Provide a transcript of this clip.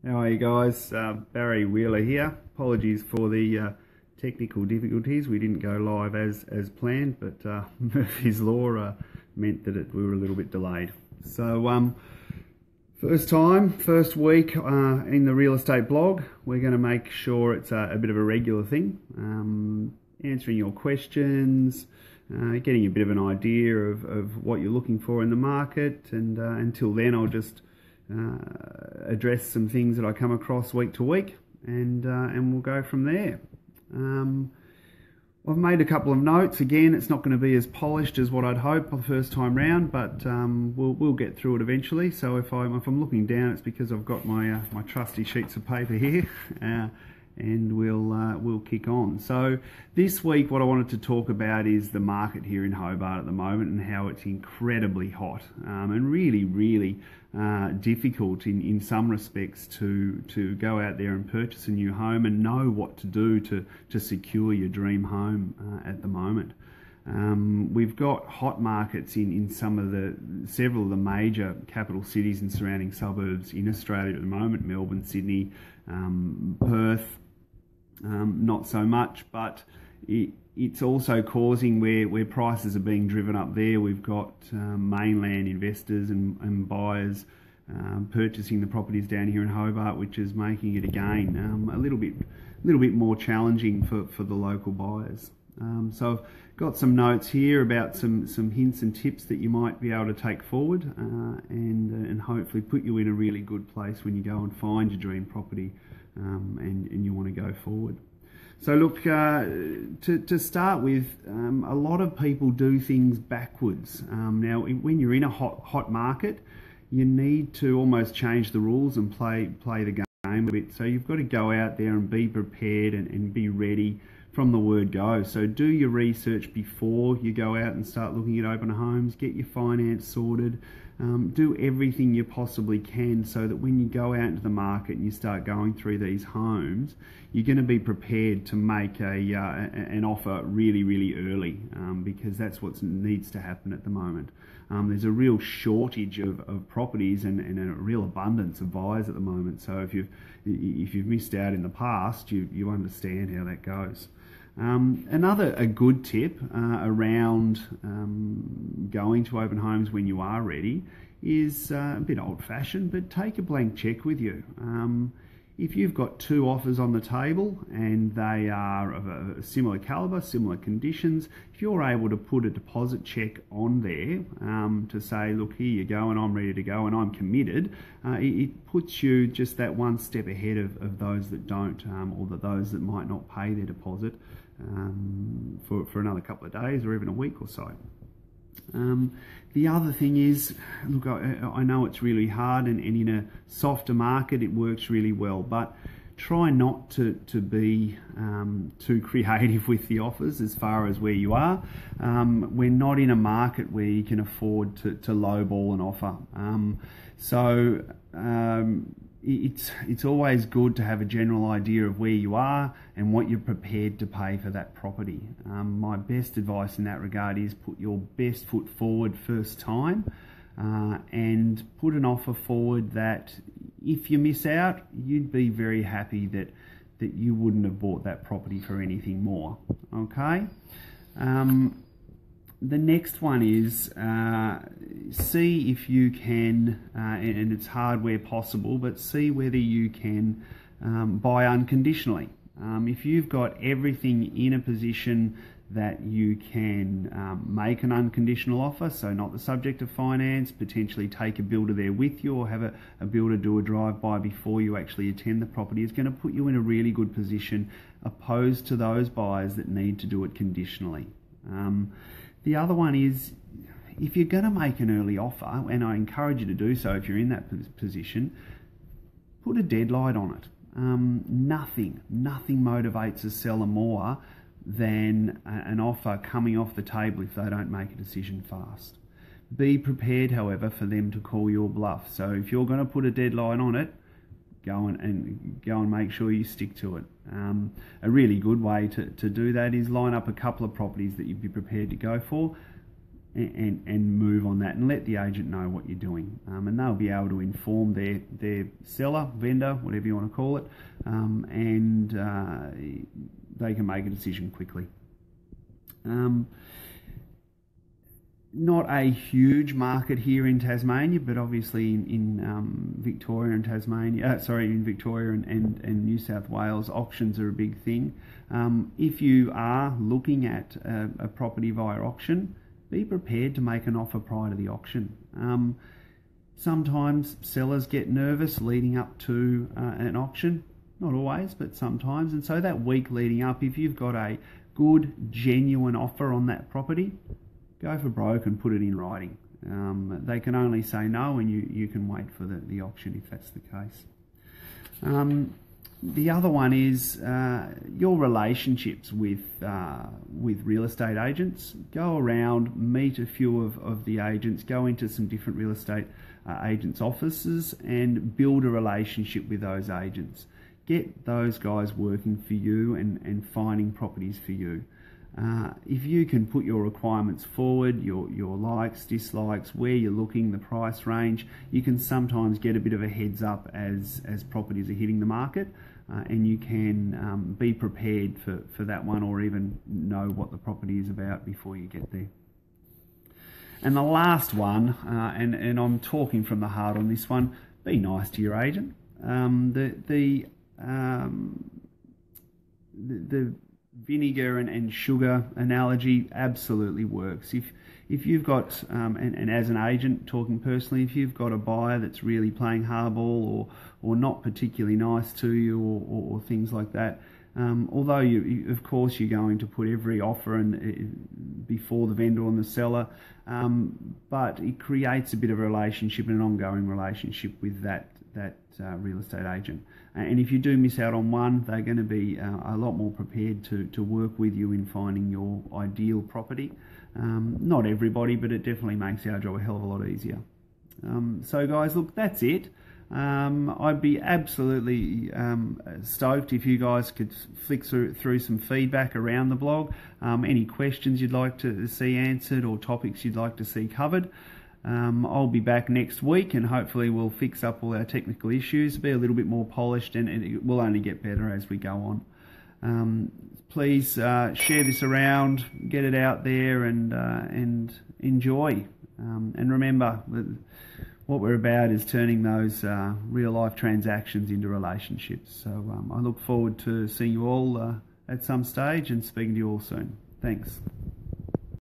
How are you guys? Barry Wheeler here. Apologies for the technical difficulties. We didn't go live as planned, but Murphy's Law meant that we were a little bit delayed. So first week in the real estate blog. We're going to make sure it's a bit of a regular thing, answering your questions, getting a bit of an idea of what you're looking for in the market, and until then I'll just address some things that I come across week to week, and we'll go from there. I've made a couple of notes. Again, it's not going to be as polished as what I'd hoped the first time round, but we'll get through it eventually. So if I'm looking down, it's because I've got my trusty sheets of paper here, and we'll kick on. So this week, what I wanted to talk about is the market here in Hobart at the moment, and how it's incredibly hot, and really difficult in some respects to go out there and purchase a new home and know what to do to secure your dream home at the moment. We've got hot markets in several of the major capital cities and surrounding suburbs in Australia at the moment: Melbourne, Sydney, Perth. Not so much, but it's also causing where prices are being driven up there. We've got mainland investors and buyers purchasing the properties down here in Hobart, which is making it again a little bit more challenging for the local buyers. So I've got some notes here about some hints and tips that you might be able to take forward, and hopefully put you in a really good place when you go and find your dream property, and you want to go forward. So look, to start with, a lot of people do things backwards. Now, when you're in a hot market, you need to almost change the rules and play the game a bit. So you've got to go out there and be prepared and be ready from the word go. So do your research before you go out and start looking at open homes. Get your finance sorted. Do everything you possibly can so that when you go out into the market and you start going through these homes, you're going to be prepared to make an offer really early, because that's what needs to happen at the moment. There's a real shortage of properties and a real abundance of buyers at the moment. So if you've missed out in the past, you understand how that goes. A good tip around going to open homes when you are ready is a bit old-fashioned, but take a blank cheque with you. If you've got two offers on the table and they are of a similar calibre, similar conditions, if you're able to put a deposit cheque on there to say, look, here you go and I'm ready to go and I'm committed, it puts you just that one step ahead of those that don't, or those that might not pay their deposit for another couple of days or even a week or so. The other thing is, look, I know it's really hard, and in a softer market it works really well, but try not to be too creative with the offers as far as where you are. We're not in a market where you can afford to lowball an offer. It's always good to have a general idea of where you are and what you're prepared to pay for that property. My best advice in that regard is put your best foot forward first time, and put an offer forward that if you miss out, you'd be very happy that you wouldn't have bought that property for anything more. Okay? The next one is see if you can, and it's hard where possible, but see whether you can buy unconditionally. If you've got everything in a position that you can make an unconditional offer, so not the subject of finance, potentially take a builder there with you, or have a builder do a drive-by before you actually attend the property, is going to put you in a really good position, opposed to those buyers that need to do it conditionally. The other one is, if you're going to make an early offer, and I encourage you to do so if you're in that position, put a deadline on it. Nothing motivates a seller more than an offer coming off the table if they don't make a decision fast. Be prepared, however, for them to call your bluff. So if you're going to put a deadline on it, go and make sure you stick to it. A really good way to do that is line up a couple of properties that you'd be prepared to go for. and move on that, and let the agent know what you're doing, and they'll be able to inform their seller, vendor, whatever you want to call it, and they can make a decision quickly. Not a huge market here in Tasmania, but obviously in Victoria and Tasmania, in Victoria and New South Wales, auctions are a big thing. If you are looking at a property via auction, be prepared to make an offer prior to the auction. Sometimes sellers get nervous leading up to an auction, not always, but sometimes, and so that week leading up, if you've got a good, genuine offer on that property, go for broke and put it in writing. They can only say no, and you can wait for the auction if that's the case. The other one is your relationships with real estate agents. Go around, meet a few of the agents, go into some different real estate agents' offices and build a relationship with those agents. Get those guys working for you and finding properties for you. If you can put your requirements forward, your likes, dislikes, where you're looking, the price range, you can sometimes get a bit of a heads up as properties are hitting the market, and you can be prepared for that one, or even know what the property is about before you get there. And the last one, and I'm talking from the heart on this one, be nice to your agent. The vinegar and sugar analogy absolutely works. If you've got, and as an agent, talking personally, if you've got a buyer that's really playing hardball or not particularly nice to you or things like that, although of course you're going to put every offer before the vendor and the seller, but it creates a bit of a relationship and an ongoing relationship with that real estate agent. And if you do miss out on one, they're going to be a lot more prepared to work with you in finding your ideal property. Not everybody, but it definitely makes our job a hell of a lot easier. So guys, look, that's it. I'd be absolutely stoked if you guys could flick through some feedback around the blog, any questions you'd like to see answered or topics you'd like to see covered. I'll be back next week, and hopefully we'll fix up all our technical issues, be a little bit more polished, and it will only get better as we go on. Please share this around, get it out there, and enjoy. And remember, what we're about is turning those real life transactions into relationships. So I look forward to seeing you all at some stage and speaking to you all soon. Thanks.